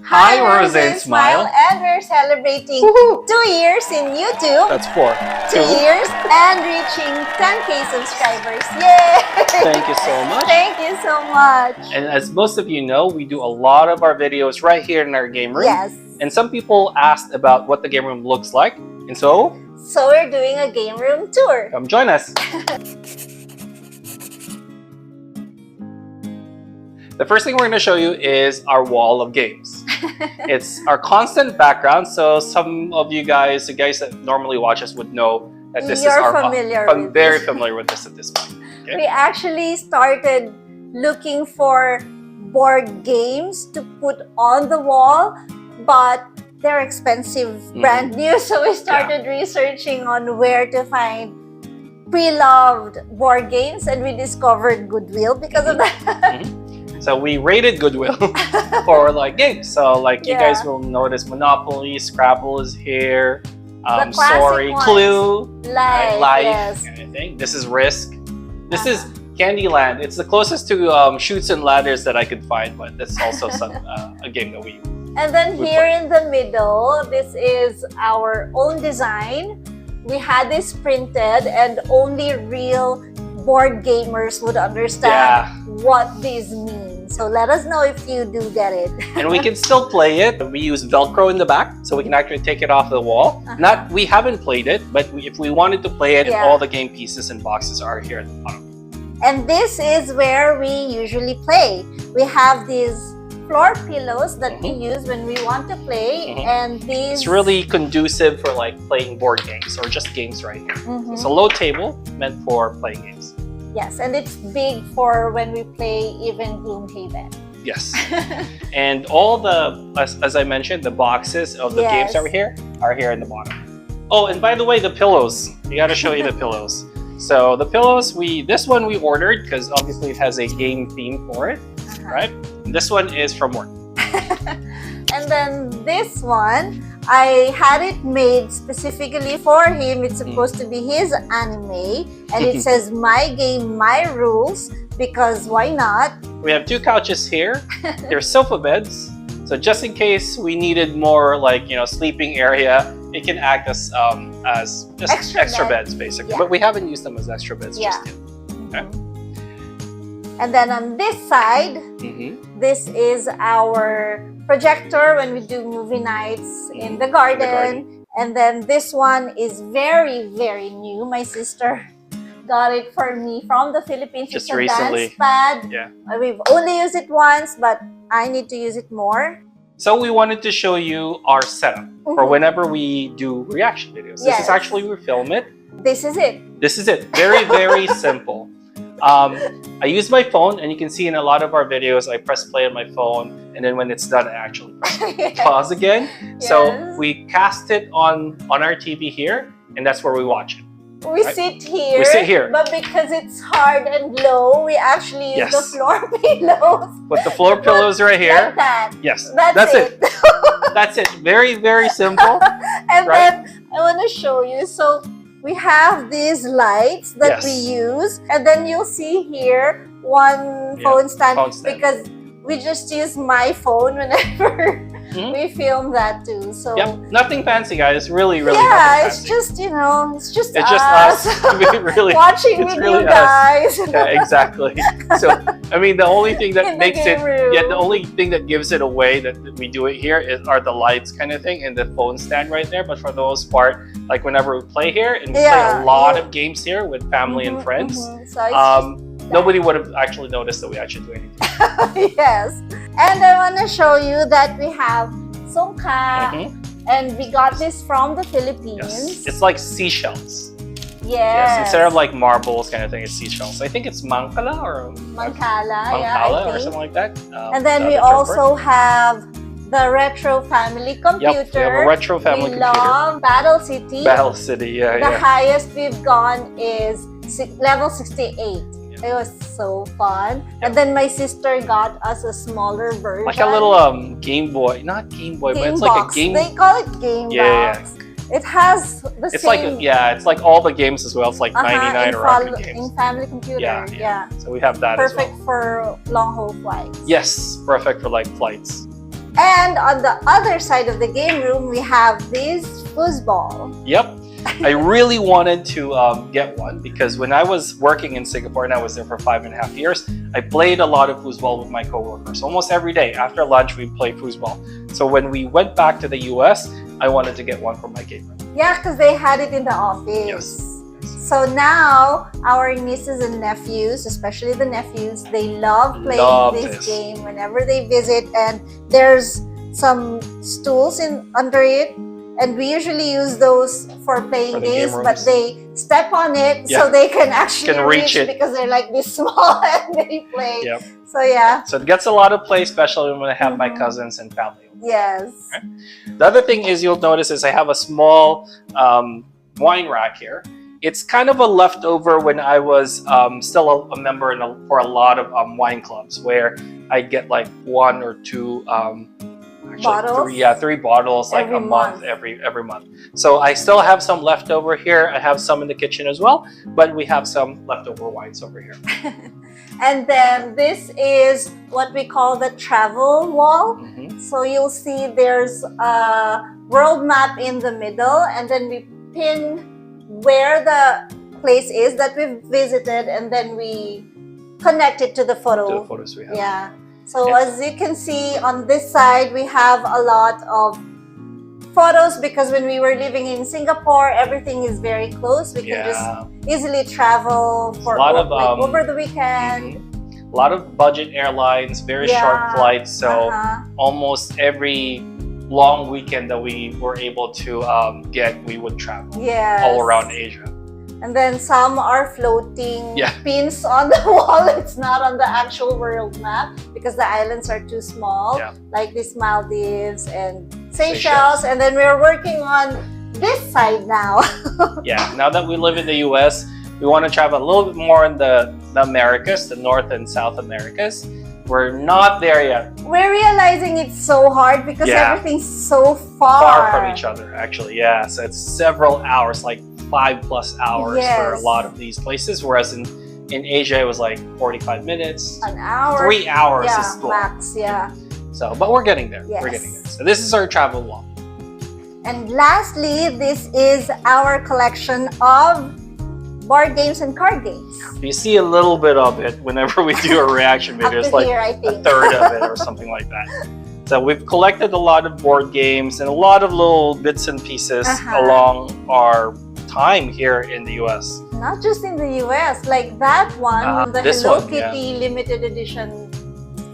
Hi, Rose and Smile. And we're celebrating 2 years in YouTube. That's 4. 2 years and reaching 10K subscribers. Yay! Thank you so much. Thank you so much. And as most of you know, we do a lot of our videos right here in our game room. Yes. And some people asked about what the game room looks like. And so we're doing a game room tour. Come join us. The first thing we're going to show you is our wall of games. It's our constant background, so some of you guys, the guys that normally watch us would know that this is our I'm very familiar with this at this point. Okay? We actually started looking for board games to put on the wall, but they're expensive, brand new, so we started researching on where to find pre-loved board games, and we discovered Goodwill because of that. So we rated Goodwill for like games. So like you guys will notice Monopoly, Scrabble is here, Sorry, ones. Clue, Life, kind of thing. This is Risk. This is Candyland. It's the closest to Chutes and Ladders that I could find, but that's also a game that we And then here in the middle, this is our own design. We had this printed, and only real board gamers would understand what these mean. So let us know if you do get it. And we can still play it. We use Velcro in the back, so we can actually take it off the wall. We haven't played it, but if we wanted to play it, all the game pieces and boxes are here at the bottom. And this is where we usually play. We have these floor pillows that we use when we want to play, and these... It's really conducive for like playing board games or just games right here. It's a low table meant for playing games. Yes, and it's big for when we play even Gloomhaven. Yes. And all the, as I mentioned, the boxes of the games that are here in the bottom. Oh, and by the way, the pillows. We got to show you the pillows. So the pillows, this one we ordered because obviously it has a game theme for it, right? And this one is from work. And then this one, I had it made specifically for him. It's supposed to be his anime, and it says "My game, my rules," because why not? We have 2 couches here. They're sofa beds, so just in case we needed more, like sleeping area, it can act as just extra beds basically. But we haven't used them as extra beds just yet. Okay. And then on this side, this is our projector when we do movie nights in the garden. And then this one is very, very new. My sister got it for me from the Philippines. Just it's a recently. dance pad. Yeah. We've only used it once, but I need to use it more. So we wanted to show you our setup for whenever we do reaction videos. This is actually, we film it. This is it. This is it. Very, very simple. I use my phone, and you can see in a lot of our videos, I press play on my phone, and then when it's done, I actually press pause again. So we cast it on our TV here, and that's where we watch it. We sit here. We sit here. But because it's hard and low, we actually use the floor pillows. Put the floor pillows right here. Like that. Yes. That's it. That's it. Very, very simple. And then I want to show you. So we have these lights that we use, and then you'll see here one phone stand, because we just use my phone whenever we film that too. So nothing fancy, guys. Really, really nothing fancy. It's just us. Really, watching with you guys. Yeah, exactly. So I mean, the only thing that makes it, the only thing that gives it away that we do it here are the lights kind of thing and the phone stand right there. But for the most part, like whenever we play here, and we play a lot of games here with family and friends, so nobody would have actually noticed that we actually do anything. Yes. And I want to show you that we have songka, and we got this from the Philippines. Yes. It's like seashells. Yes. Instead of like marbles kind of thing, it's seashells. I think it's Mancala or Mancala, or something like that. And then we also have the retro family computer. Yep, we have a retro family computer. We love Battle City. Battle City, The highest we've gone is level 68. It was so fun. And then my sister got us a smaller version. Like a little Game Boy. Not Game Boy, but it's like a game... They call it Game Box. It has the same... It's like all the games as well. It's like 99 or 100 games. In family computer, So we have that as well. Perfect for long-haul flights. Yes, perfect for like flights. And on the other side of the game room, we have this foosball. Yep. I really wanted to get one because when I was working in Singapore and I was there for 5.5 years, I played a lot of foosball with my coworkers. Almost every day after lunch, we played foosball. So when we went back to the US, I wanted to get one for my game room. Yeah, because they had it in the office. Yes. So now our nieces and nephews, especially the nephews, they love playing this game whenever they visit, and there's some stools under it, and we usually use those for playing games, but they step on it so they can actually reach it because they're like this small and they play. Yep. So yeah. So it gets a lot of play, especially when I have my cousins and family. Yes. Okay. The other thing is you'll notice is I have a small wine rack here. It's kind of a leftover when I was still a member for a lot of wine clubs where I get like 1 or 2 bottles? three bottles like a month every month. So I still have some left over here. I have some in the kitchen as well, but we have some leftover wines over here. And then this is what we call the travel wall. So you'll see there's a world map in the middle, and then we pin where the place is that we've visited, and then we connect it to the photo. To the photos we have. Yeah. So as you can see on this side, we have a lot of photos because when we were living in Singapore, everything is very close. We can just easily travel for over the weekend. A lot of budget airlines, very short flights. So almost every long weekend that we were able to get, we would travel all around Asia. And then some are floating pins on the wall. It's not on the actual world map because the islands are too small, like these Maldives and Seychelles. And then we're working on this side now. Now that we live in the US, we want to travel a little bit more in the Americas, the North and South Americas. We're not there yet. We're realizing it's so hard because everything's so far from each other, actually. So it's several hours, like 5+ hours for a lot of these places, whereas in Asia it was like 45 minutes, an hour, 3 hours is cool. Max. So but we're getting there. We're getting there. So this is our travel wall. And lastly, this is our collection of board games and card games. You see a little bit of it whenever we do a reaction video. It's like a third of it or something like that. So we've collected a lot of board games and a lot of little bits and pieces along our time here in the US. Not just in the US, like that one, the Hello Kitty limited edition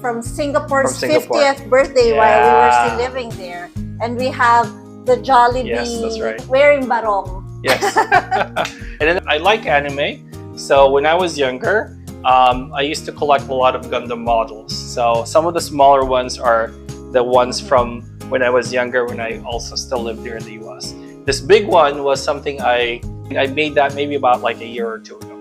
from Singapore's 50th birthday while we were still living there. And we have the Jollibee wearing barong. Yes. And then I like anime. So when I was younger, I used to collect a lot of Gundam models. So some of the smaller ones are the ones from when I was younger, when I also still lived here in the US. This big one was something I made that maybe about like a year or 2 ago.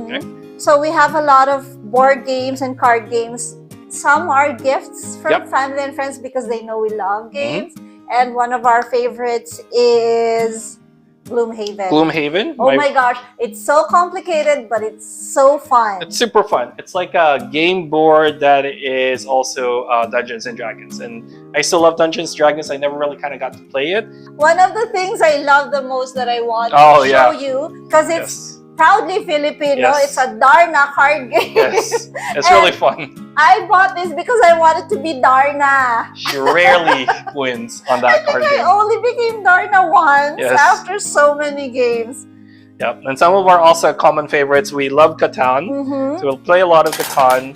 Okay? So we have a lot of board games and card games. Some are gifts from family and friends because they know we love games. And one of our favorites is Gloomhaven. Gloomhaven? Oh my gosh, it's so complicated, but it's so fun. It's super fun. It's like a game board that is also Dungeons and Dragons. And I still love Dungeons and Dragons. I never really kind of got to play it. One of the things I love the most that I want to show you, because it's proudly Filipino, it's a Darna card game. Yes, it's really fun. I bought this because I wanted to be Darna. She rarely wins on that card game. I only became Darna once after so many games. Yep, and some of our also common favorites. We love Catan, so we'll play a lot of Catan.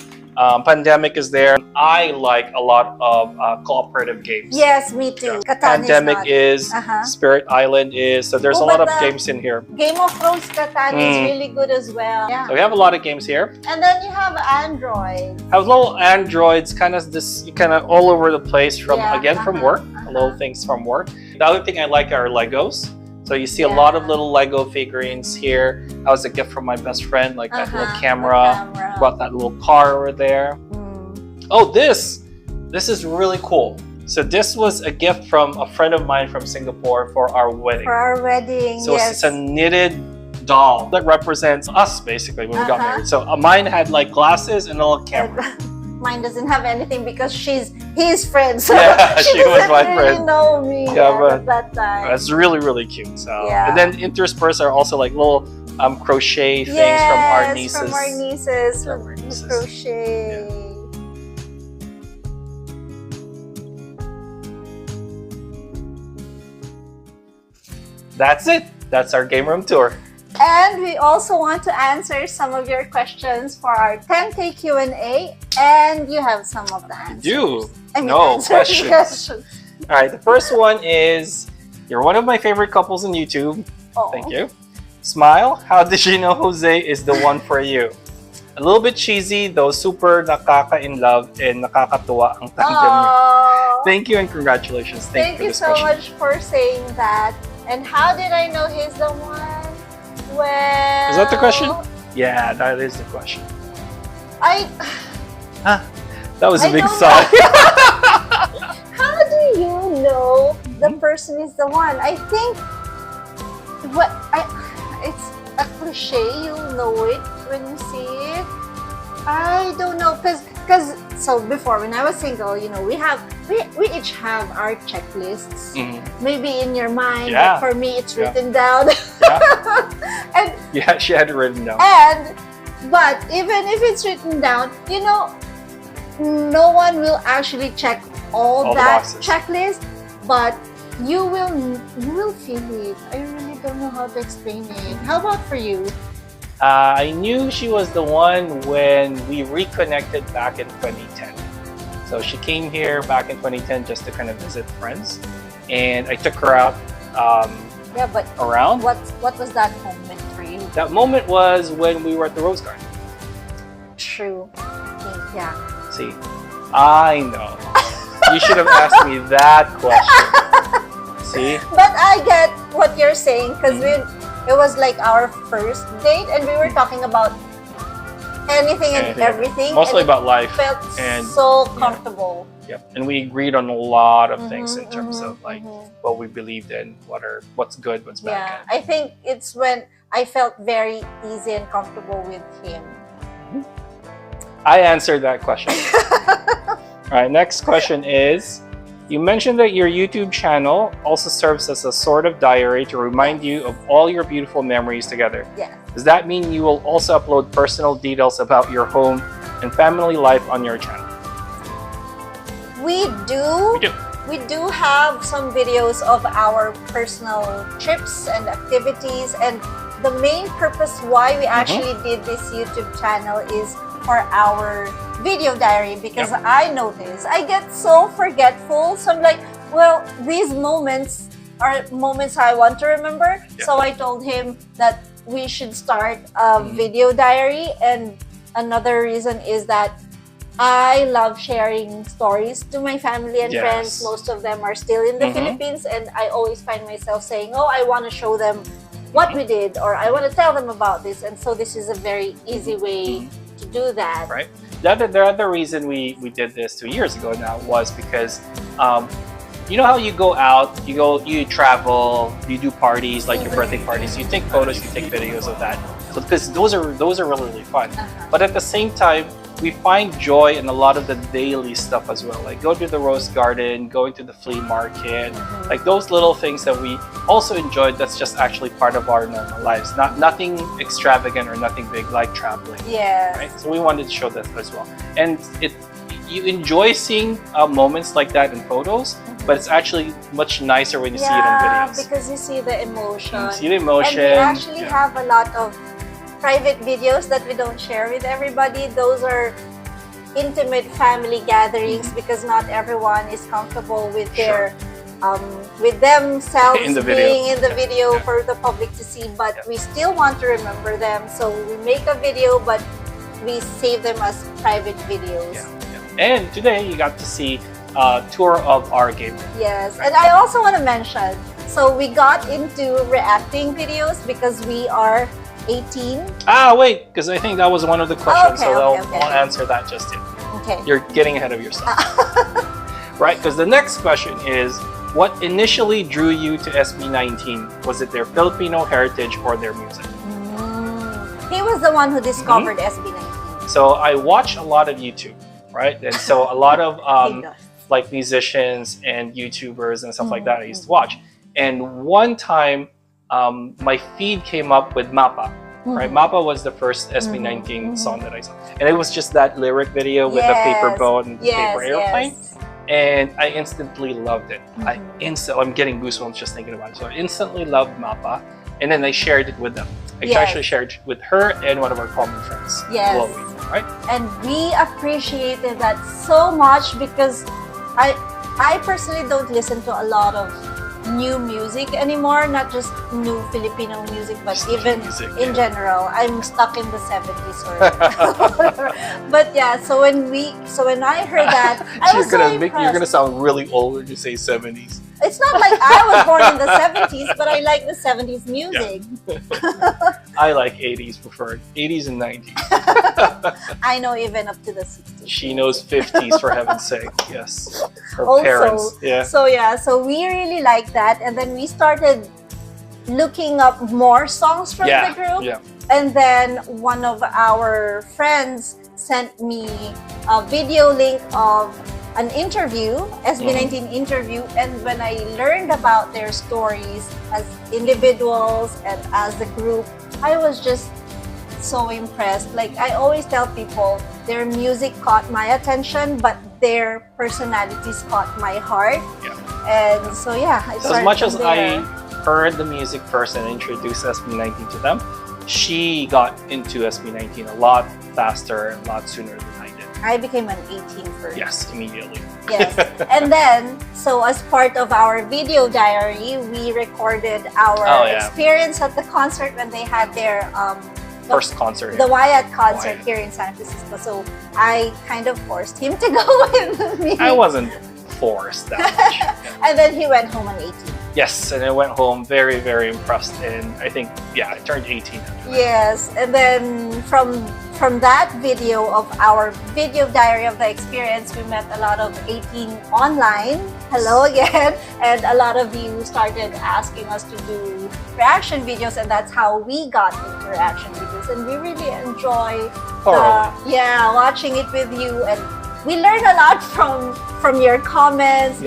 Pandemic is there. I like a lot of cooperative games. Yes, me too. Pandemic is, Spirit Island is, so there's a lot of games in here. Game of Thrones Catan is really good as well. So we have a lot of games here. And then you have Android. Have little androids, kind of all over the place from from work. Little things from work. The other thing I like are Legos. So you see a lot of little Lego figurines here. That was a gift from my best friend, like that little camera. Brought that little car over there. Oh, this is really cool. So this was a gift from a friend of mine from Singapore for our wedding. For our wedding, so it's a knitted doll that represents us basically when we got married. So mine had like glasses and a little camera. mine doesn't have anything because she's his friend. So Yeah, she she was doesn't my really friend. know me Yeah, at that time. That's really, really cute. So, Yeah. and then interspersed are also like little crochet things from our nieces. From our nieces. From our The nieces. crochet. That's it. That's our game room tour. And we also want to answer some of your questions for our 10K Q&A, and you have some of the answers. Do. I mean, No, answers, questions. All right, the first one is, you're one of my favorite couples on YouTube. Oh. Thank you. Smile, how did you know Jose is the one for you? A little bit cheesy, though super nakaka-in-love and nakakatuwa ang tandem niyo. Oh. Thank you and congratulations. Thank you so much for saying that. And how did I know he's the one? Well... Is that the question? Yeah, that is the question. That was a I big don't sigh. How do you know the person is the one? I think it's a cliche. You'll know it when you see it. I don't know, because so before, when I was single, you know, we each have our checklists. Maybe in your mind, Yeah. but for me, it's written down. Yeah. And Yeah, she had it written down. but even if it's written down, you know, no one will actually check all the that boxes. checklist, but you will feel it. I really don't know how to explain it. How about for you? I knew she was the one when we reconnected back in 2010. So she came here back in 2010 just to kind of visit friends, and I took her out Yeah, but around. what was that moment for you? That moment was when we were at the Rose Garden. True. Yeah. See, I know. You should have asked me that question. See? But I get what you're saying, because it was like our first date, and we were talking about anything and everything. Mostly and about life. Felt and so comfortable. Yep. And we agreed on a lot of things in terms of like what we believed in, what's good, what's bad. Yeah, I think it's when I felt very easy and comfortable with him. I answered that question. All right, next question is, you mentioned that your YouTube channel also serves as a sort of diary to remind you of all your beautiful memories together. Yes. Does that mean you will also upload personal details about your home and family life on your channel? We do. We do. We do have some videos of our personal trips and activities, and the main purpose why we actually did this YouTube channel is for our video diary, because I notice I get so forgetful. So I'm like, well, these moments are moments I want to remember. So I told him that we should start a video diary, and another reason is that I love sharing stories to my family and friends. Most of them are still in the Philippines, and I always find myself saying, oh, I want to show them what we did, or I want to tell them about this. And so this is a very easy way to do that. Right. The other reason we did this 2 years ago now was because you know how you go out, you travel, you do parties like your birthday parties, you take photos, you take videos of that. So because those are really, really fun. But at the same time, we find joy in a lot of the daily stuff as well, like going to the Rose Garden, going to the flea market, like those little things that we also enjoyed. That's just actually part of our normal lives, nothing extravagant or nothing big like traveling. Yeah. Right. So we wanted to show that as well, and you enjoy seeing moments like that in photos, but it's actually much nicer when you see it on videos. Because you see the emotion. You see the emotion. And we actually have a lot of private videos that we don't share with everybody. Those are intimate family gatherings because not everyone is comfortable with their with themselves in the being in the video for the public to see, but we still want to remember them, so we make a video but we save them as private videos. And today you got to see a tour of our game room. Yes, and I also want to mention, so we got into reacting videos because we are 18. Wait, because I think that was one of the questions, I'll answer that just yet. Okay. You're getting ahead of yourself. Right, because the next question is, what initially drew you to SB19? Was it their Filipino heritage or their music? He was the one who discovered SB19. So I watch a lot of YouTube right? And so a lot of He does. like musicians and YouTubers and stuff like that I used to watch. And one time, my feed came up with Mappa. Right, Mappa was the first SB19 song that I saw, and it was just that lyric video with the paper boat and the paper airplane, and I instantly loved it. I'm getting goosebumps just thinking about it. So I instantly loved Mappa, and then I shared it with them. I actually shared it with her and one of our common friends, Chloe, right? And we appreciated that so much because I personally don't listen to a lot of new music anymore, not just new Filipino music, but just even music, in general. I'm stuck in the 70s or but yeah, so when I heard that, I was so impressed. You're gonna sound really old when you say 70s. It's not like I was born in the 70s, but I like the 70s music. I like 80s preferred. 80s and 90s. I know even up to the 60s. She knows 50s for heaven's sake. Yes. Her also, parents. Yeah. So we really like that. And then we started looking up more songs from the group. Yeah. And then one of our friends sent me a video link of an interview, SB19 interview, and when I learned about their stories as individuals and as a group, I was just so impressed. Like I always tell people, their music caught my attention, but their personalities caught my heart. And so as much as I heard the music first and introduced SB19 to them, she got into SB19 a lot faster and a lot sooner than I did. I became an 18 first. Yes, immediately. Yes. And then, so as part of our video diary, we recorded our experience at the concert when they had their first concert. The Wyatt concert here in San Francisco. So I kind of forced him to go with me. I wasn't forced that much. And then he went home on 18. Yes, and I went home very, very impressed. And I think, I turned 18 after that. Yes, and then from that video of our video diary of the experience, we met a lot of 18 online. Hello again. And a lot of you started asking us to do reaction videos, and that's how we got into reaction videos. And we really enjoy watching it with you. And we learned a lot from your comments.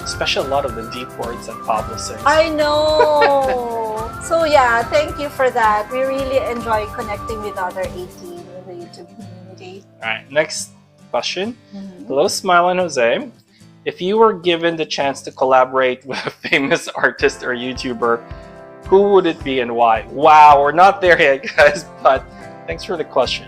Especially a lot of the deep words that Pablo says. I know. So thank you for that. We really enjoy connecting with other 18 in the YouTube community. All right, next question. Hello, Smile and Jose. If you were given the chance to collaborate with a famous artist or YouTuber, who would it be and why? Wow, we're not there yet, guys, but thanks for the question.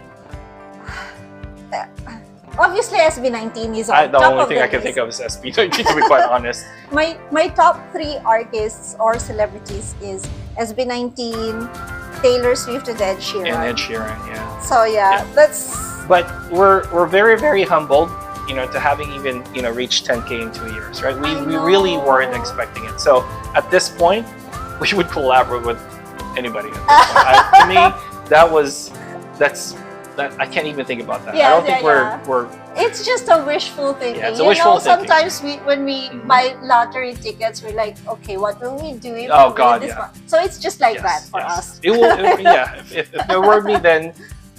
Obviously, SB19 is on the top only of thing I can think of is SB19, to be quite honest. My top 3 artists or celebrities is SB19, Taylor Swift, and Ed Sheeran. And Ed Sheeran, So that's. But we're very, very humbled, to having even reached 10K in 2 years, right? We really weren't expecting it. So at this point, we would collaborate with anybody. At this point. To me, that's. I can't even think about that. I don't think we're. It's just a wishful thinking. It's a wishful thinking. Sometimes when we buy lottery tickets, we're like, okay, what will we do if we win this one? So it's just like that for us. It will. If it were me, then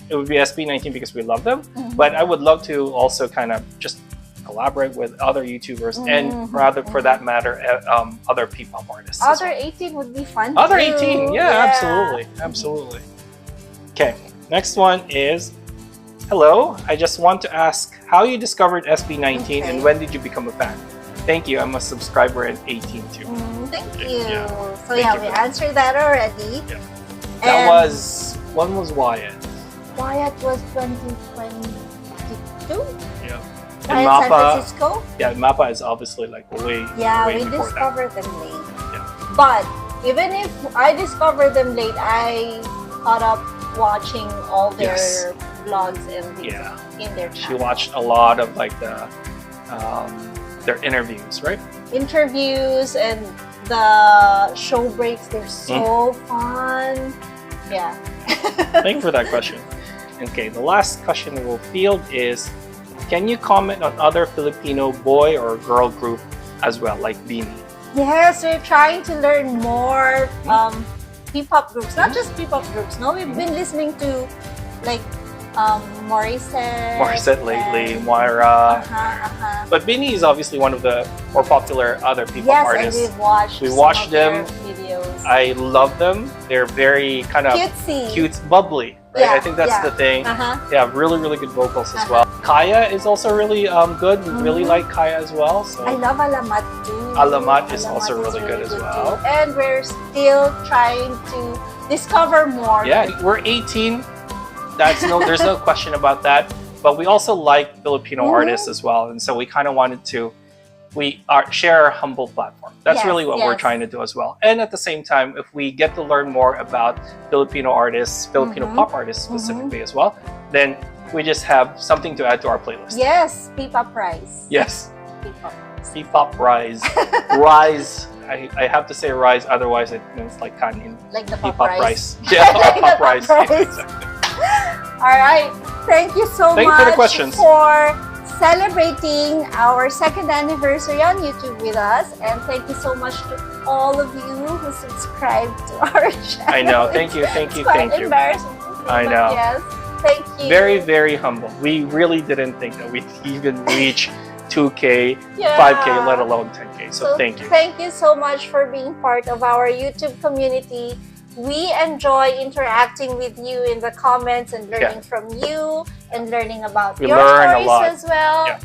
it would be SB19 because we love them. But I would love to also kind of just collaborate with other YouTubers and rather, for that matter, other P-pop artists. Other 18 would be fun. Other 18, absolutely. Okay. Next one is, hello, I just want to ask how you discovered SB19 and when did you become a fan? Thank you, I'm a subscriber at 18 too. Thank you. So we answered that already. That was, when was Wyatt? Wyatt was 2022? Yeah. And Mappa, San Francisco? Yeah, Mappa is obviously like way we discovered them late. But even if I discovered them late, I caught up watching all their vlogs and in their channel. She watched a lot of like their interviews, right? Interviews and the show breaks, they're so fun. Thank you for that question. Okay, the last question we will field is, can you comment on other Filipino boy or girl group as well, like Beanie? Yes, we're trying to learn more P-pop groups, not just P-pop groups. No, we've been listening to like Morissette lately, and- Moira. But But Binny is obviously one of the more popular other P-pop yes, artists. and we've watched. We some watched of their them. videos. I love them. They're very kind of Cutesy. cute, bubbly. Right? Yeah, I think that's yeah. the thing. They have really, really good vocals as Uh-huh. well. Kaya is also really good. We really like Kaya as well. So I love Alamat too. Alamat is also really good as well. too. And we're still trying to discover more. yeah, we're 18. There's no question about that. But we also like Filipino artists as well, and so we kind of wanted to share our humble platform. That's Yes, really what we're yes. trying to do as well. And at the same time, if we get to learn more about Filipino artists, Filipino pop artists specifically as well, then we just have something to add to our playlist. Yes, P-pop Rise. Yes. P-pop. P-pop rise. Rise. I have to say rise, otherwise it means like kanin. Like the pop P-pop rice. rice. Yeah, Like the pop pop rice. rice. Yeah, exactly. All right. Thank you so Thank you much for the questions. for celebrating our 2nd anniversary on YouTube with us. And thank you so much to all of you who subscribed to our channel. I know. Thank you. Thank you. It's quite Thank you. embarrassing to say, I but know. Yes. Thank you. Very, very humble. We really didn't think that we'd even reach 2K, Yeah. 5K, let alone 10K. So thank you. Thank you so much for being part of our YouTube community. We enjoy interacting with you in the comments and learning from you and learning about We your learn a stories lot. as well. Yeah.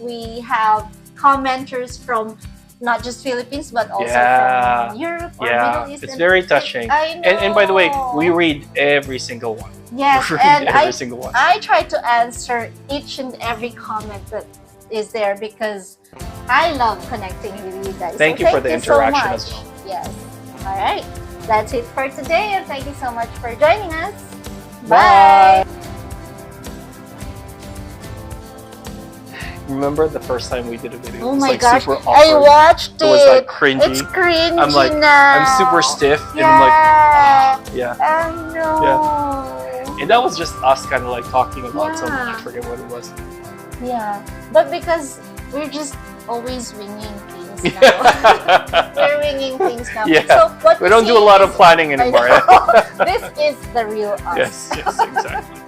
We have commenters from not just Philippines but also Yeah. from Europe or Yeah, Middle East. it's and- very touching. I know. And by the way, we read every single one. yes, We read and every single one. I try to answer each and every comment that is there because I love connecting with you guys. Thank So you for the so interaction much. as well. Yes. All right. That's it for today, and thank you so much for joining us. Bye. Remember the first time we did a video? Oh It was my like gosh, super I awkward. watched it. It was like cringy. It's cringy I'm like, now. I'm super stiff, and Yeah. I'm like, yeah. I know. And that was just us kind of like talking about something. I Yeah. forget what it was. Yeah, but because we're just always winging things now. We're winging things now. Yeah. So what We don't do a lot of planning I anymore. know. This is the real us. Yes, exactly.